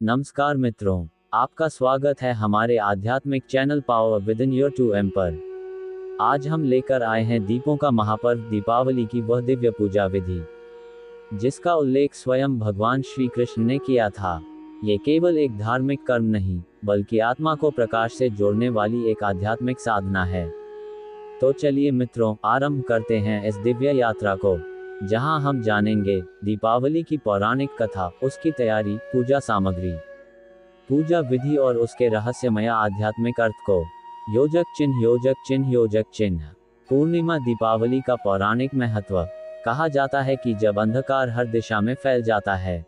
नमस्कार मित्रों, आपका स्वागत है हमारे आध्यात्मिक channel power with in your 2M पर। आज हम लेकर आए हैं दीपों का महापर्व दीपावली की वह दिव्य पूजा विधि जिसका उल्लेख स्वयं भगवान श्री कृष्ण ने किया था। ये केवल एक धार्मिक कर्म नहीं, बल्कि आत्मा को प्रकाश से जोड़ने वाली एक आध्यात्मिक साधना है। तो चलिए मित्रों, आरंभ करते हैं इस दिव्य यात्रा को, जहां हम जानेंगे दीपावली की पौराणिक कथा, उसकी तैयारी, पूजा सामग्री, पूजा विधि और उसके रहस्यमय आध्यात्मिक अर्थ को। योजक चिन्ह, योजक चिन्ह, योजक चिन्ह। पूर्णिमा दीपावली का पौराणिक महत्व। कहा जाता है कि जब अंधकार हर दिशा में फैल जाता है,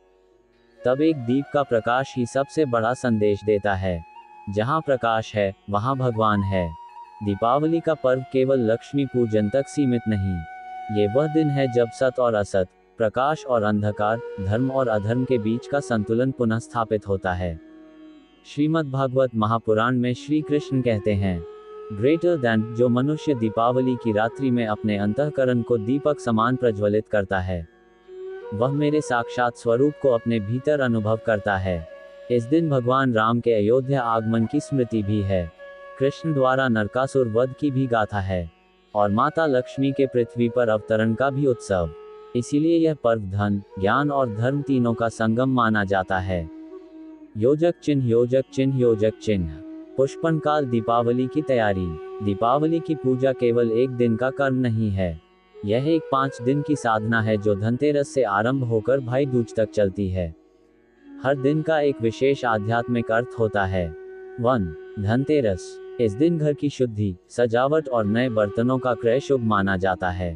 तब एक दीप का प्रकाश ही सबसे बड़ा संदेश देता है। जहां प्रकाश है, वहां भगवान है। दीपावली का पर्व केवल लक्ष्मी पूजन तक सीमित नहीं, ये वह दिन है जब सत और असत, प्रकाश और अंधकार, धर्म और अधर्म के बीच का संतुलन पुनः स्थापित होता है। श्रीमद् भागवत महापुराण में श्री कृष्ण कहते हैं, ग्रेटर देन, जो मनुष्य दीपावली की रात्रि में अपने अंतःकरण को दीपक समान प्रज्वलित करता है, वह मेरे साक्षात स्वरूप को अपने भीतर अनुभव करता है। इस दिन भगवान राम के अयोध्या आगमन की स्मृति भी है। कृष्ण द्वारा नरकासुर वध की भी गाथा है, और माता लक्ष्मी के पृथ्वी पर अवतरण का भी उत्सव। इसीलिए यह पर्व धन, ज्ञान और धर्म तीनों का संगम माना जाता है। योजक चिन्ह, योजक चिन्ह, योजक चिन्ह। पुष्पन काल दीपावली की तैयारी। दीपावली की पूजा केवल एक दिन का कर्म नहीं है, यह एक 5 दिन की साधना है जो धनतेरस से आरंभ होकर भाई दूज तक चलती है। हर दिन का एक विशेष आध्यात्मिक अर्थ होता है। 1. धनतेरस। इस दिन घर की शुद्धि, सजावट और नए बर्तनों का क्रय शुभ माना जाता है।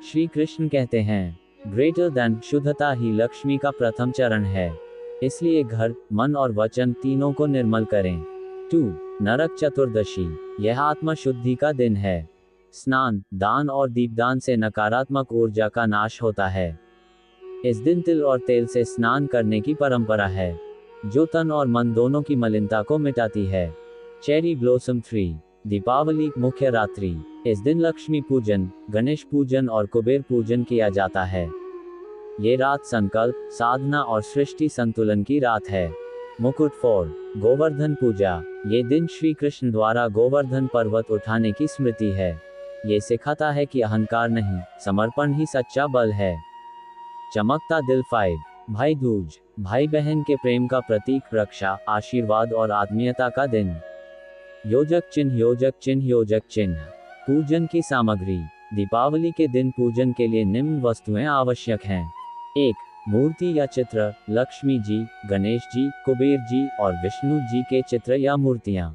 श्री कृष्ण कहते हैं, ग्रेटर देन, शुद्धता ही लक्ष्मी का प्रथम चरण है। इसलिए घर, मन और वचन तीनों को निर्मल करें। 2. नरक चतुर्दशी। यह आत्मा शुद्धि का दिन है। स्नान, दान और दीपदान से नकारात्मक ऊर्जा का नाश होता है। इस दिन तिल और तेल से स्नान करने की परंपरा है, जो तन और मन दोनों की मलिनता को मिटाती है। Cherry blossom 3। दीपावली मुख्य रात्रि। इस दिन लक्ष्मी पूजन, गणेश पूजन और कुबेर पूजन किया जाता है। ये रात संकल्प, साधना और सृष्टि संतुलन की रात है। मुकुट 4। गोवर्धन पूजा। ये दिन श्री कृष्ण द्वारा गोवर्धन पर्वत उठाने की स्मृति है। ये सिखाता है कि अहंकार नहीं, समर्पण ही सच्चा बल है। चमकता दिल 5। भाई दूज। भाई बहन के प्रेम का प्रतीक, रक्षा, आशीर्वाद और आत्मीयता का दिन। योजक चिन्ह, योजक चिन्ह, योजक चिन्ह। पूजन की सामग्री। दीपावली के दिन पूजन के लिए निम्न वस्तुएं आवश्यक हैं। 1. मूर्ति या चित्र, लक्ष्मी जी, गणेश जी, कुबेर जी और विष्णु जी के चित्र या मूर्तियां।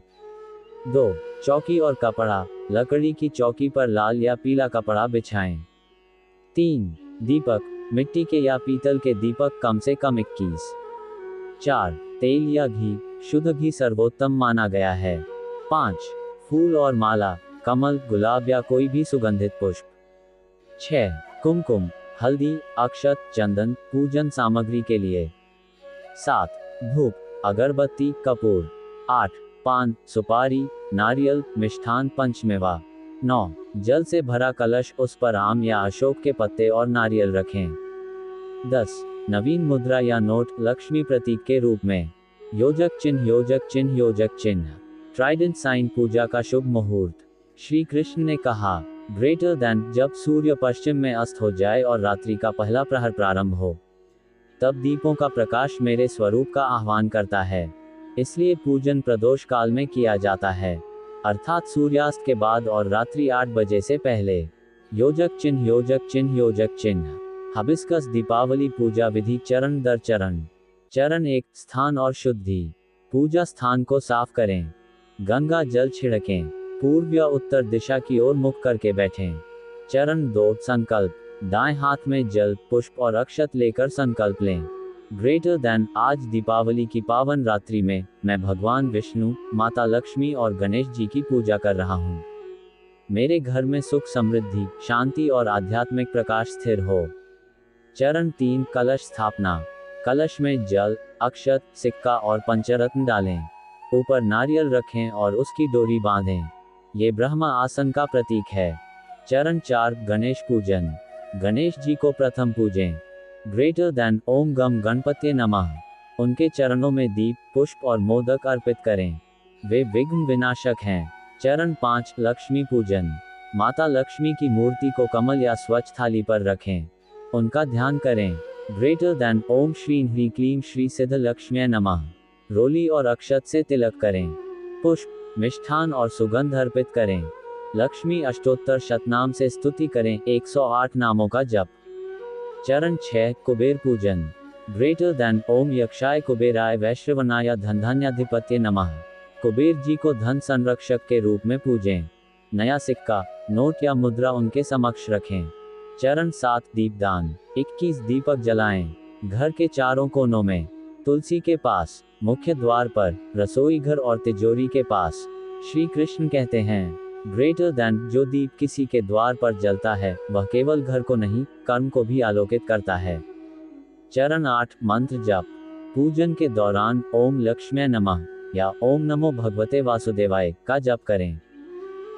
2. चौकी और कपड़ा, लकड़ी की चौकी पर लाल या पीला कपड़ा बिछाएं। 3. दीपक, मिट्टी के या पीतल के दीपक, कम से कम 21। 4. तेल या घी, शुद्ध घी सर्वोत्तम माना गया है। 5. फूल और माला, कमल, गुलाब या कोई भी सुगंधित पुष्प। 6. कुमकुम, हल्दी, अक्षत, चंदन, पूजन सामग्री के लिए। 7. धूप, अगरबत्ती, कपूर। 8. पान, सुपारी, नारियल, मिष्ठान, पंचमेवा। 9. जल से भरा कलश, उस पर आम या अशोक के पत्ते और नारियल रखें। 10. नवीन मुद्रा या नोट, लक्ष्मी प्रतीक के रूप में। योजक चिन्ह, योजक चिन्ह, योजक चिन्ह। ट्राइडेंट साइन, पूजा का शुभ मुहूर्त। श्री कृष्ण ने कहा, ग्रेटर देन, जब सूर्य पश्चिम में अस्त हो जाए और रात्रि का पहला प्रहर प्रारंभ हो, तब दीपों का प्रकाश मेरे स्वरूप का आह्वान करता है। इसलिए पूजन प्रदोष काल में किया जाता है, अर्थात सूर्यास्त के बाद और रात्रि 8 बजे से पहले। योजक चिन्ह, योजक चिन्ह, योजक चिन्ह। हबिस्कस दीपावली पूजा विधि, चरण दर चरण। चरण 1. स्थान और शुद्धि। पूजा स्थान को साफ करें। गंगा जल छिड़कें। पूर्व या उत्तर दिशा की ओर मुख करके बैठें। चरण 2. संकल्प। दाएं हाथ में जल, पुष्प और अक्षत लेकर संकल्प लें। ग्रेटर देन, आज दीपावली की पावन रात्रि में मैं भगवान विष्णु, माता लक्ष्मी और गणेश जी की पूजा कर रहा हूँ। मेरे घर में सुख, समृद्धि, शांति और आध्यात्मिक प्रकाश स्थिर हो। चरण 3. कलश स्थापना। कलश में जल, अक्षत, सिक्का और पंचरत्न डालें। ऊपर नारियल रखें और उसकी डोरी बांधें। ये ब्रह्मा आसन का प्रतीक है। चरण 4. गणेश पूजन। गणेश जी को प्रथम पूजें। ग्रेटर देन, ओम गम गणपत्ये नमः। उनके चरणों में दीप, पुष्प और मोदक अर्पित करें। वे विघ्न विनाशक हैं। चरण 5 लक्ष्मी पूजन। माता लक्ष्मी की मूर्ति को कमल या स्वच्छ थाली पर रखें। उनका ध्यान करें। ग्रेटर देन ओम श्री ह्रीं क्लीं श्री सिद्ध लक्ष्म्यै नमः। रोली और अक्षत से तिलक करें। पुष्प, मिष्ठान और सुगंध अर्पित करें। लक्ष्मी अष्टोत्तर शतनाम से स्तुति करें। 108 नामों का जप। चरण 6 कुबेर पूजन। ग्रेटर देन ओम यक्षाय कुबेराय वैश्रवणाय धनधान्याधिपत्ये नमः। कुबेर जी को धन संरक्षक के रूप में पूजें। नया सिक्का, नोट या मुद्रा उनके समक्ष रखें। चरण 7 दीपदान। 21 दीपक जलाएं। घर के चारों कोनों में, तुलसी के पास, मुख्य द्वार पर, रसोई घर और तिजोरी के पास। श्री कृष्ण कहते हैं, ग्रेटर देन जो दीप किसी के द्वार पर जलता है वह केवल घर को नहीं, कर्म को भी आलोकित करता है। चरण 8 मंत्र जप। पूजन के दौरान ओम लक्ष्म्यै नमः या ओम नमो भगवते वासुदेवाय का जप करें।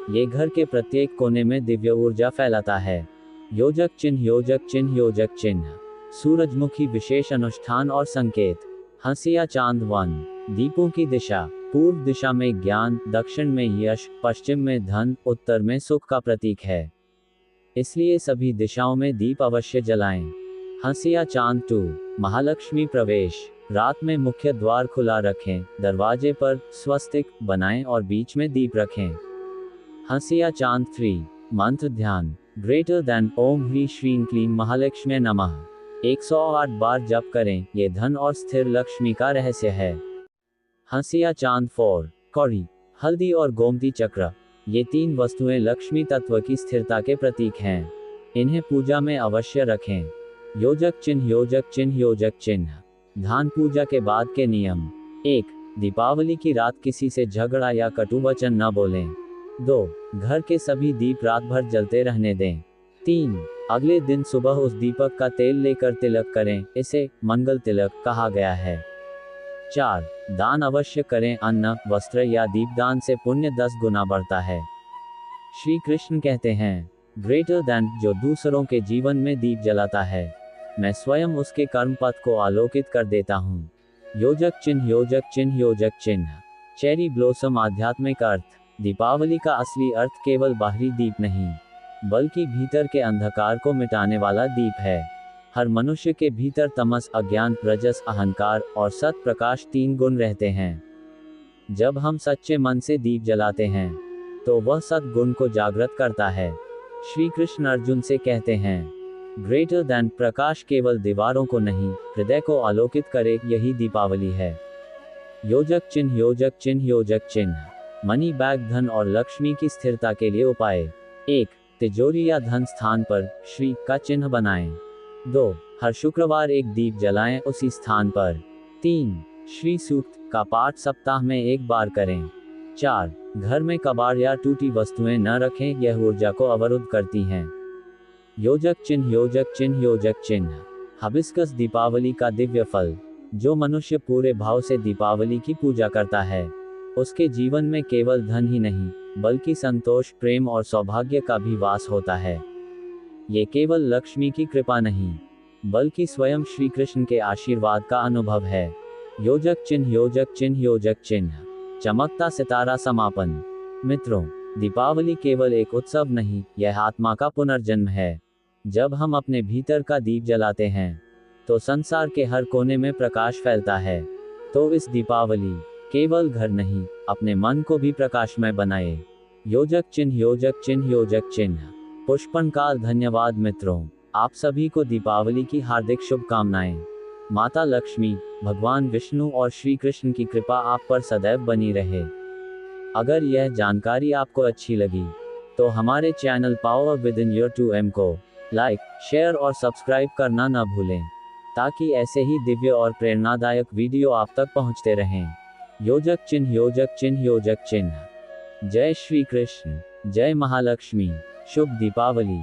ये घर के प्रत्येक कोने में दिव्य ऊर्जा फैलाता है। योजक चिन्ह, योजक चिन्ह, योजक चिन्ह। सूरजमुखी विशेष अनुष्ठान और संकेत। हंसिया चांद 1। दीपों की दिशा। पूर्व दिशा में ज्ञान, दक्षिण में यश, पश्चिम में धन, उत्तर में सुख का प्रतीक है। इसलिए सभी दिशाओं में दीप अवश्य जलाएं। हंसिया चांद 2। महालक्ष्मी प्रवेश। रात में मुख्य द्वार खुला रखें, दरवाजे पर स्वस्तिक बनाएं और बीच में दीप रखें। हंसिया चांद 3। मंत्र ध्यान। ग्रेटर देन ओम ह्रीं श्रीं क्लीं महालक्ष्म्यै नमः 108 बार जप करें। ये धन और स्थिर लक्ष्मी का रहस्य है। हंसिया चांद 4। कौड़ी, हल्दी और गोमती चक्र। ये 3 वस्तुएं लक्ष्मी तत्व की स्थिरता के प्रतीक हैं। इन्हें पूजा में अवश्य रखें। योजक चिन्ह, योजक चिन्ह, योजक चिन्ह। धान पूजा के बाद के नियम। 1 दीपावली की रात किसी से झगड़ा या कटु वचन न बोलें। 2 घर के सभी दीप रात भर जलते रहने दें। 3 अगले दिन सुबह उस दीपक का तेल लेकर तिलक करें, इसे मंगल तिलक कहा गया है। 4 दान अवश्य करें। अन्न, वस्त्र या दीपदान से पुण्य 10 गुना बढ़ता है। श्री कृष्ण कहते हैं, ग्रेटर देन जो दूसरों के जीवन में दीप जलाता है, मैं स्वयं उसके कर्म पथ को आलोकित कर देता हूँ। योजक चिन्ह, योजक चिन्ह, योजक चिन्ह। चेरी ब्लॉसम आध्यात्मिक अर्थ। दीपावली का असली अर्थ केवल बाहरी दीप नहीं, बल्कि भीतर के अंधकार को मिटाने वाला दीप है। हर मनुष्य के भीतर तमस, अज्ञान, रजस, अहंकार और सत प्रकाश 3 गुण रहते हैं। जब हम सच्चे मन से दीप जलाते हैं तो वह सत गुण को जागृत करता है। श्री कृष्ण अर्जुन से कहते हैं, ग्रेटर देन प्रकाश केवल दीवारों को नहीं, हृदय को आलोकित करे, यही दीपावली है। योजक चिन्ह, योजक चिन्ह, योजक चिन्ह। मनी बैग, धन और लक्ष्मी की स्थिरता के लिए उपाय। 1 तिजोरी या धन स्थान पर श्री का चिन्ह बनाएं। 2 हर शुक्रवार एक दीप जलाएं उसी स्थान पर। 3 श्री सूक्त का पाठ सप्ताह में 1 बार करें। 4 घर में कबाड़ या टूटी वस्तुएं न रखें, यह ऊर्जा को अवरुद्ध करती हैं। योजक चिन्ह, योजक चिन्ह, योजक चिन्ह। हिबिस्कस दीपावली का दिव्य फल। जो मनुष्य पूरे भाव से दीपावली की पूजा करता है, उसके जीवन में केवल धन ही नहीं, बल्कि संतोष, प्रेम और सौभाग्य का भी वास होता है। ये केवल लक्ष्मी की कृपा नहीं, बल्कि स्वयं श्री कृष्ण के आशीर्वाद का अनुभव है। योजक चिन्ह, योजक चिन्ह, योजक चिन्ह। चमकता सितारा समापन। मित्रों, दीपावली केवल एक उत्सव नहीं, यह आत्मा का पुनर्जन्म है। जब हम अपने भीतर का दीप जलाते हैं तो संसार के हर कोने में प्रकाश फैलता है। तो इस दीपावली केवल घर नहीं, अपने मन को भी प्रकाशमय बनाए। योजक चिन्ह, योजक चिन्ह, योजक चिन्ह। पुष्पन काल। धन्यवाद मित्रों, आप सभी को दीपावली की हार्दिक शुभकामनाएं। माता लक्ष्मी, भगवान विष्णु और श्री कृष्ण की कृपा आप पर सदैव बनी रहे। अगर यह जानकारी आपको अच्छी लगी तो हमारे channel power with in your 2M को लाइक, शेयर और सब्सक्राइब करना न भूलें, ताकि ऐसे ही दिव्य और प्रेरणादायक वीडियो आप तक पहुंचते रहें। योजक चिन्ह, योजक चिन्ह, योजक चिन्ह। जय श्री कृष्ण, जय महालक्ष्मी, शुभ दीपावली।